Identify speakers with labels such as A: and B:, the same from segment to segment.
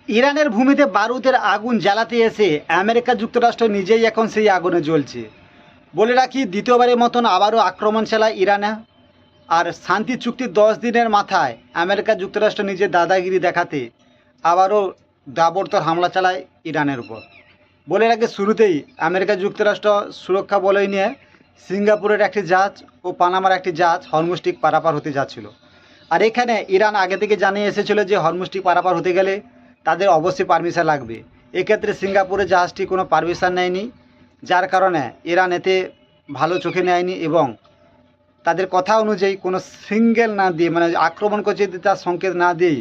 A: ইরানের ভূমিতে বারুদের আগুন জ্বালাতে এসে আমেরিকা যুক্তরাষ্ট্র নিজেই এখন সেই আগুনে জ্বলছে। বলে রাখি, দ্বিতীয়বারের মতন আবারও আক্রমণ চালায় ইরানে। আর শান্তি চুক্তির 10 দিনের মাথায় আমেরিকা যুক্তরাষ্ট্র নিজের দাদাগিরি দেখাতে আবারও দাবড়তর হামলা চালায় ইরানের উপর। বলে রাখি, শুরুতেই আমেরিকা যুক্তরাষ্ট্র সুরক্ষা বলয় নিয়ে সিঙ্গাপুরের একটি জাহাজ ও পানামার একটি জাহাজ হরমুজটি পারাপার হতে যাচ্ছিল। আর এখানে ইরান আগে থেকে জানিয়ে এসেছিল যে হরমুজটি পারাপার হতে গেলে তাদের অবশ্যই পারমিশন লাগবে। এক্ষেত্রে সিঙ্গাপুরের জাহাজটি কোনো পারমিশন নেয়নি, যার কারণে ইরান এতে ভালো চোখে নেয়নি এবং তাদের কথা অনুযায়ী কোনো সিঙ্গেল না দিয়ে, মানে আক্রমণ করছে তার সংকেত না দিয়েই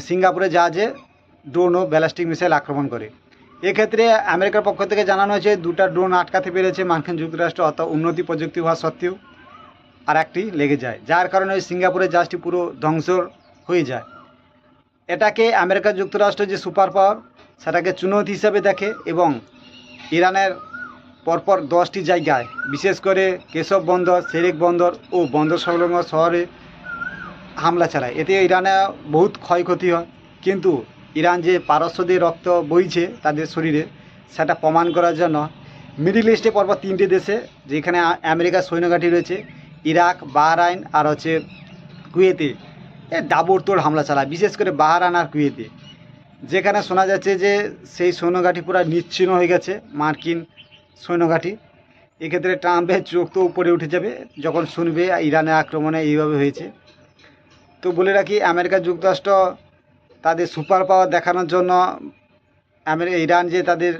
A: সিঙ্গাপুরের জাহাজে ড্রোন ও ব্যালিস্টিক মিসাইল আক্রমণ করে। এক্ষেত্রে আমেরিকার পক্ষ থেকে জানানো হয়েছে 2টা ড্রোন আটকাতে পেরেছে মার্কিন যুক্তরাষ্ট্র, অত উন্নতি প্রযুক্তি হওয়া সত্ত্বেও, আর একটি লেগে যায়, যার কারণে ওই সিঙ্গাপুরের জাহাজটি পুরো ধ্বংস হয়ে যায়। এটাকে আমেরিকা যুক্তরাষ্ট্র যে সুপার পাওয়ার সেটাকে চুনৌতি হিসাবে দেখে এবং ইরানের পরপর 10টি জায়গায়, বিশেষ করে কেশব বন্দর, সেরেক বন্দর ও বন্দর সংলগ্ন শহরে হামলা চালায়। এতে ইরানে বহুত ক্ষয়ক্ষতি হয়, কিন্তু ইরান যে পারস্যদের রক্ত বইছে তাদের শরীরে, সেটা প্রমাণ করার জন্য মিডিল ইস্টে পরপর 3টে দেশে, যেখানে আমেরিকার সৈন্যঘাঁটি রয়েছে, ইরাক, বাহরাইন আর কুয়েতে দাবড়তোড় হামলা চালায়। বিশেষ করে বাহরাইন আর কুয়েতে, যেখানে শোনা যাচ্ছে যে সেই সৈন্যঘাঁটি পুরো নিচ্ছিন্ন হয়ে গেছে, মার্কিন সৈন্যঘাঁটি। এক্ষেত্রে ট্রাম্পের চোখ তো উপরে উঠে যাবে যখন শুনবে ইরানের আক্রমণে এইভাবে হয়েছে। তো বলে রাখি, আমেরিকা যুক্তরাষ্ট্র তাদের সুপার পাওয়ার দেখানোর জন্য ইরান যে তাদের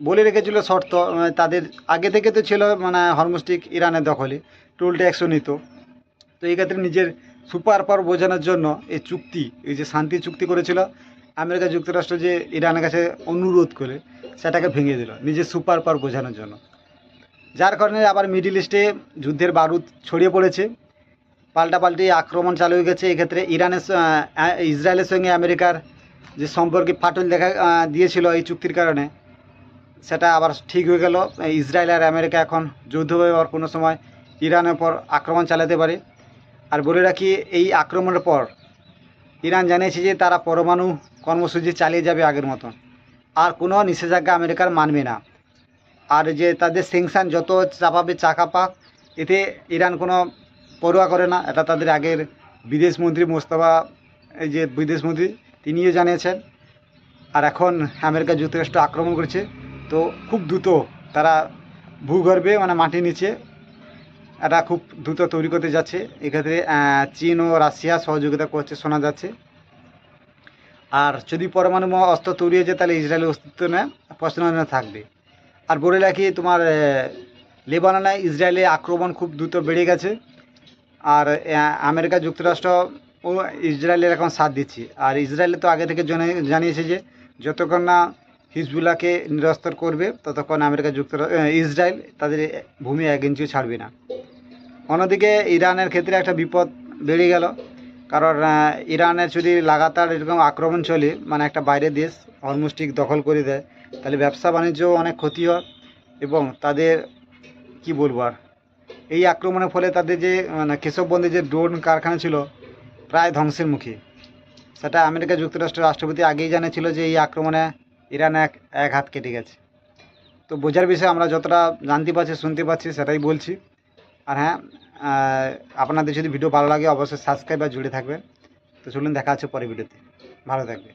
A: বলে রেখেছিল শর্ত, তাদের আগে থেকে তো ছিল, মানে হরমুজটি ইরানের দখলে, টোল ট্যাক্সও নিত। তো এই ক্ষেত্রে নিজের সুপার পাওয়ার বোঝানোর জন্য এই চুক্তি, এই যে শান্তি চুক্তি করেছিল আমেরিকা যুক্তরাষ্ট্র, যে ইরানের কাছে অনুরোধ করে সেটাকে ভেঙে দিল নিজের সুপার পাওয়ার বোঝানোর জন্য। যার কারণে আবার মিডিল ইস্টে যুদ্ধের বারুদ ছড়িয়ে পড়েছে, পাল্টাপাল্টি আক্রমণ চালু হয়ে গেছে। এক্ষেত্রে ইসরায়েলের সঙ্গে আমেরিকার যে সম্পর্কে ফাটল দেখা দিয়েছিল এই চুক্তির কারণে, সেটা আবার ঠিক হয়ে গেল। ইসরায়েল আর আমেরিকা এখন যৌথভাবে আর কোনো সময় ইরানের পর আক্রমণ চালাতে পারে। আর বলে রাখি, এই আক্রমণের পর ইরান জানিয়েছে যে তারা পরমাণু কর্মসূচি চালিয়ে যাবে আগের মতন, আর কোনো নিষেধাজ্ঞা আমেরিকার মানবে না। আর যে তাদের স্যাংশন যত চাপাবে চাকাপাক, এতে ইরান কোনো পরোয়া করে না। এটা তাদের আগের বিদেশমন্ত্রী মোস্তফা, এই যে বিদেশমন্ত্রী, তিনিও জানিয়েছেন। আর এখন আমেরিকা যুক্তরাষ্ট্র আক্রমণ করছে, তো খুব দ্রুত তারা ভূগর্ভে, মানে মাটির নিচে এটা খুব দ্রুত তৈরি করতে যাচ্ছে। এক্ষেত্রে চীন ও রাশিয়া সহযোগিতা করছে শোনা যাচ্ছে। আর যদি পরমাণু অস্ত্র তৈরি হয়েছে, তাহলে ইসরায়েলের অস্তিত্ব নিয়ে প্রশ্ন থাকবে। আর বলে রাখি, তোমার লেবাননে ইসরায়েলে আক্রমণ খুব দ্রুত বেড়ে গেছে, আর আমেরিকা যুক্তরাষ্ট্র ও ইসরায়েলের এখন সাথ দিচ্ছে। আর ইসরায়েলে তো আগে থেকে জানিয়েছে যে যতক্ষণ না হিজবুল্লাহকে নিরস্ত করবে ততক্ষণ আমেরিকা যুক্তরাষ্ট্র ইসরায়েল তাদের ভূমি 1 ইঞ্চিও ছাড়বে না। অন্যদিকে ইরানের ক্ষেত্রে একটা বিপদ বেড়ে গেল, কারণ ইরানের যদি লাগাতার এরকম আক্রমণ চলে, মানে একটা বাইরের দেশ হরমুজটি দখল করে দেয়, তাহলে ব্যবসা বাণিজ্য অনেক ক্ষতি হয় এবং তাদের কি বলবো, আর এই আক্রমণের ফলে তাদের যে মানে কেশববন্দী যে ড্রোন কারখানা ছিল প্রায় ধ্বংসের মুখে। সেটা আমেরিকা যুক্তরাষ্ট্রের রাষ্ট্রপতি আগেই জানিয়েছিল যে এই আক্রমণে ইরান এক হাত কেটে গেছে। তো বোঝার বিষয়ে আমরা যতটা জানতে পারছি, শুনতে পাচ্ছি, সেটাই বলছি। আর হ্যাঁ, আপনাদের যদি ভিডিও ভালো লাগে অবশ্যই সাবস্ক্রাইব আর জুড়ে থাকবেন। তো চলুন, দেখা হচ্ছে পরের ভিডিওতে। ভালো থাকবে।